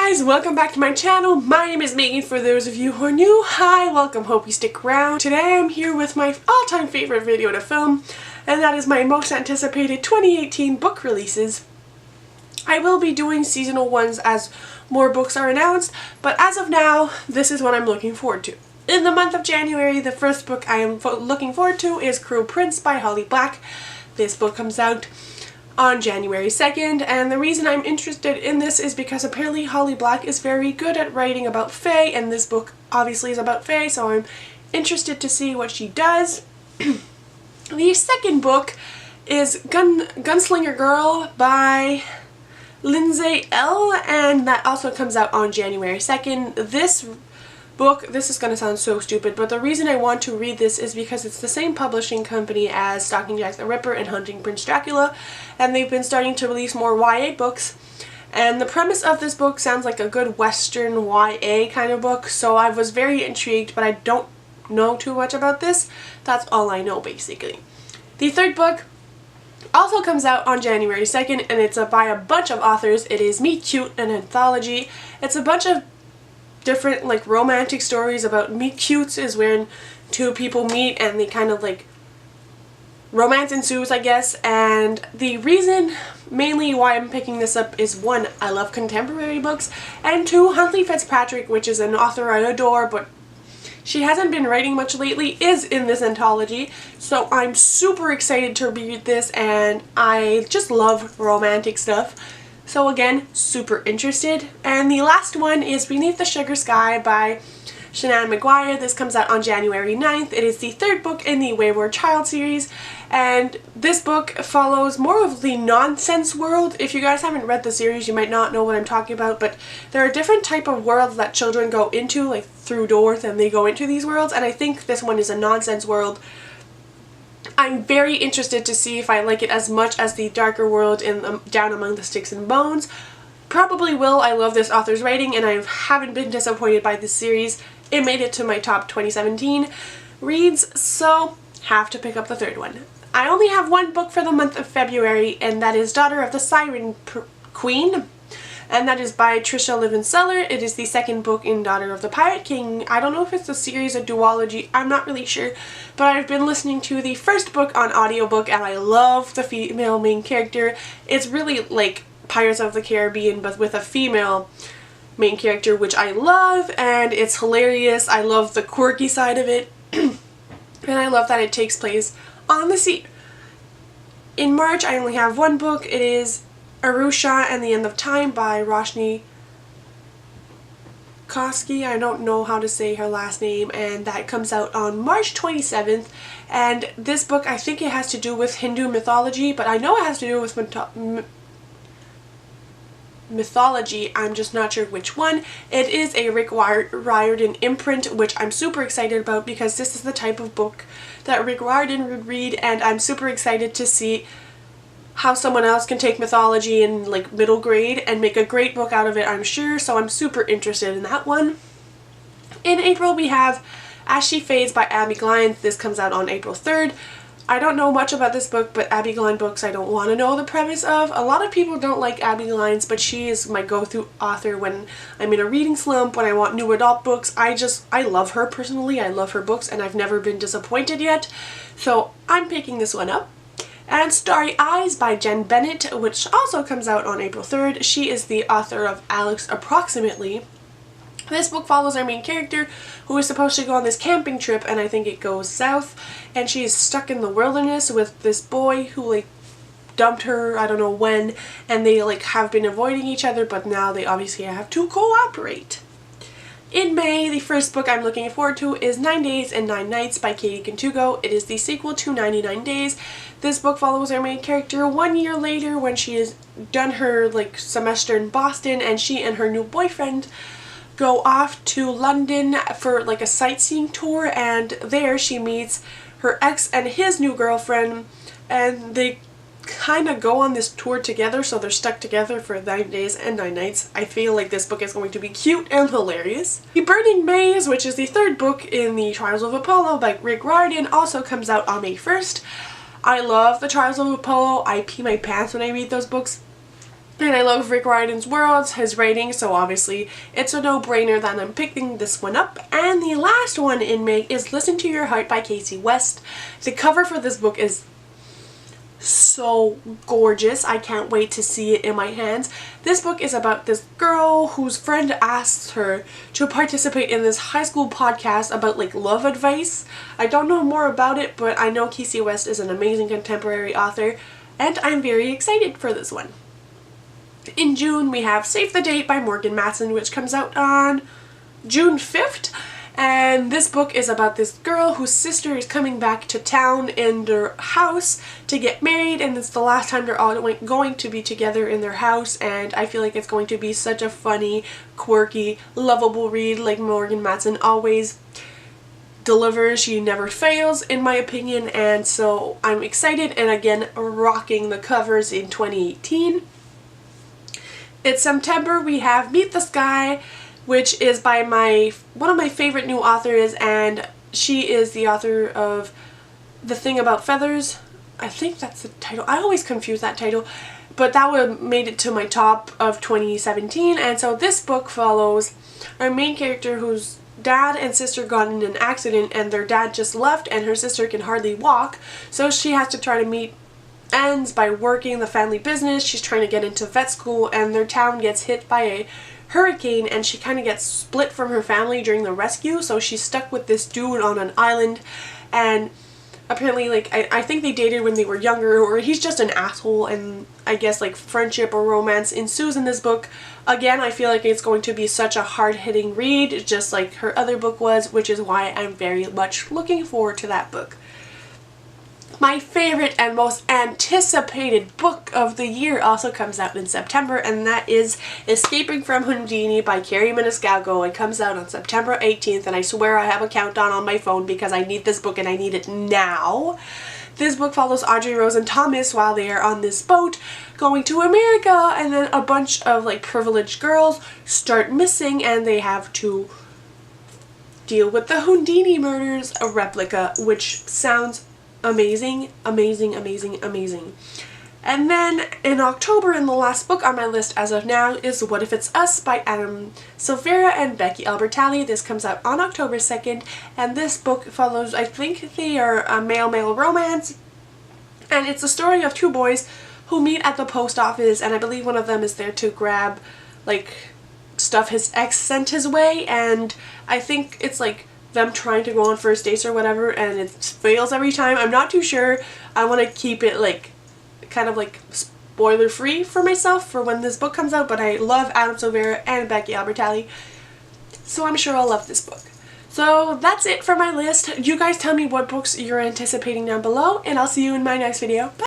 guys, welcome back to my channel. My name is Megan. For those of you who are new, hi, welcome, hope you stick around. Today I'm here with my all-time favorite video to film, and that is my most anticipated 2018 book releases. I will be doing seasonal ones as more books are announced, but as of now, this is what I'm looking forward to. In the month of January, the first book I am looking forward to is Cruel Prince by Holly Black. This book comes out on January 2nd, and the reason I'm interested in this is because apparently Holly Black is very good at writing about fae, and this book obviously is about fae, so I'm interested to see what she does. The second book is Gunslinger Girl by Lindsay L, and that also comes out on January 2nd. This book, this is going to sound so stupid, but the reason I want to read this is because it's the same publishing company as Stalking Jack the Ripper and Hunting Prince Dracula, and they've been starting to release more YA books, and the premise of this book sounds like a good Western YA kind of book, so I was very intrigued, but I don't know too much about this. That's all I know, basically. The third book also comes out on January 2nd, and it's by a bunch of authors. It is Meet Cute, an anthology. It's a bunch of different like romantic stories about meet cutes, is when two people meet and they kind of like romance ensues, I guess. And the reason mainly why I'm picking this up is one, I love contemporary books, and two, Huntley Fitzpatrick, which is an author I adore, but she hasn't been writing much lately, is in this anthology, so I'm super excited to read this, and I just love romantic stuff. So again, super interested. And the last one is Beneath the Sugar Sky by Shanann McGuire. This comes out on January 9th. It is the third book in the Wayward Child series, and this book follows more of the nonsense world. If you guys haven't read the series, you might not know what I'm talking about, but there are different type of worlds that children go into, like through doors, and they go into these worlds, and I think this one is a nonsense world. I'm very interested to see if I like it as much as the darker world in Down Among the Sticks and Bones. Probably will. I love this author's writing, and I haven't been disappointed by this series. It made it to my top 2017 reads, so have to pick up the third one. I only have one book for the month of February, and that is Daughter of the Siren Queen, and that is by Trisha Livenseller. It is the second book in Daughter of the Pirate King. I don't know if it's a series or duology, I'm not really sure, but I've been listening to the first book on audiobook, and I love the female main character. It's really like Pirates of the Caribbean, but with a female main character, which I love, and it's hilarious. I love the quirky side of it, and I love that it takes place on the sea. In March, I only have one book. It is Arusha and the End of Time by Roshni Koski. I don't know how to say her last name, and that comes out on March 27th. And this book, I think it has to do with Hindu mythology, but I know it has to do with mythology, I'm just not sure which one. It is a Rick Riordan imprint, which I'm super excited about because this is the type of book that Rick Riordan would read, and I'm super excited to see how someone else can take mythology in like middle grade and make a great book out of it, I'm sure, so I'm super interested in that one. In April we have As She Fades by Abby Glines. This comes out on April 3rd. I don't know much about this book, but Abby Glines books I don't want to know the premise of. A lot of people don't like Abby Glines, but she is my go-to author when I'm in a reading slump, when I want new adult books. I love her personally, I love her books, and I've never been disappointed yet, so I'm picking this one up. And Starry Eyes by Jen Bennett, which also comes out on April 3rd. She is the author of Alex Approximately. This book follows our main character, who is supposed to go on this camping trip, and I think it goes south, and she is stuck in the wilderness with this boy who like dumped her, I don't know when, and they like have been avoiding each other, but now they obviously have to cooperate. In May, the first book I'm looking forward to is 9 Days and 9 Nights by Katie Contugo. It is the sequel to 99 Days. This book follows our main character 1 year later when she has done her like semester in Boston, and she and her new boyfriend go off to London for like a sightseeing tour, and there she meets her ex and his new girlfriend, and they kind of go on this tour together, so they're stuck together for 9 days and 9 nights. I feel like this book is going to be cute and hilarious. The Burning Maze, which is the third book in the Trials of Apollo by Rick Riordan, also comes out on May 1st. I love the Trials of Apollo. I pee my pants when I read those books. And I love Rick Riordan's worlds, his writing, so obviously it's a no-brainer that I'm picking this one up. And the last one in May is Listen to Your Heart by Casey West. The cover for this book is so gorgeous. I can't wait to see it in my hands. This book is about this girl whose friend asks her to participate in this high school podcast about like love advice. I don't know more about it, but I know Casey West is an amazing contemporary author, and I'm very excited for this one. In June, we have Save the Date by Morgan Matson, which comes out on June 5th. And this book is about this girl whose sister is coming back to town in their house to get married, and it's the last time they're all going to be together in their house, and I feel like it's going to be such a funny, quirky, lovable read like Morgan Matson always delivers. She never fails, in my opinion, and so I'm excited, and again, rocking the covers in 2018. It's September. We have Meet the Sky, which is by one of my favorite new authors, and she is the author of The Thing About Feathers. I think that's the title. I always confuse that title, but that one made it to my top of 2017. And so this book follows our main character whose dad and sister got in an accident, and their dad just left and her sister can hardly walk, so she has to try to meet ends by working the family business. She's trying to get into vet school, and their town gets hit by a hurricane, and she kind of gets split from her family during the rescue, so she's stuck with this dude on an island, and apparently like I think they dated when they were younger, or he's just an asshole, and I guess like friendship or romance ensues in this book. Again, I feel like it's going to be such a hard-hitting read, just like her other book was, which is why I'm very much looking forward to that book. My favorite and most anticipated book of the year also comes out in September, and that is Escaping from Houdini by Carrie Maniscalco. It comes out on September 18th, and I swear I have a countdown on my phone because I need this book and I need it now. This book follows Audrey Rose and Thomas while they are on this boat going to America, and then a bunch of like privileged girls start missing, and they have to deal with the Houdini murders, a replica, which sounds amazing, amazing, amazing, amazing. And then in October, and the last book on my list as of now, is What If It's Us by Adam Silvera and Becky Albertalli. This comes out on October 2nd, and this book follows, I think they are a male-male romance, and it's the story of two boys who meet at the post office, and I believe one of them is there to grab like stuff his ex sent his way, and I think it's like them trying to go on first dates or whatever, and it fails every time. I'm not too sure. I want to keep it like kind of like spoiler free for myself for when this book comes out, but I love Adam Silvera and Becky Albertalli, so I'm sure I'll love this book. So that's it for my list. You guys tell me what books you're anticipating down below, and I'll see you in my next video. Bye!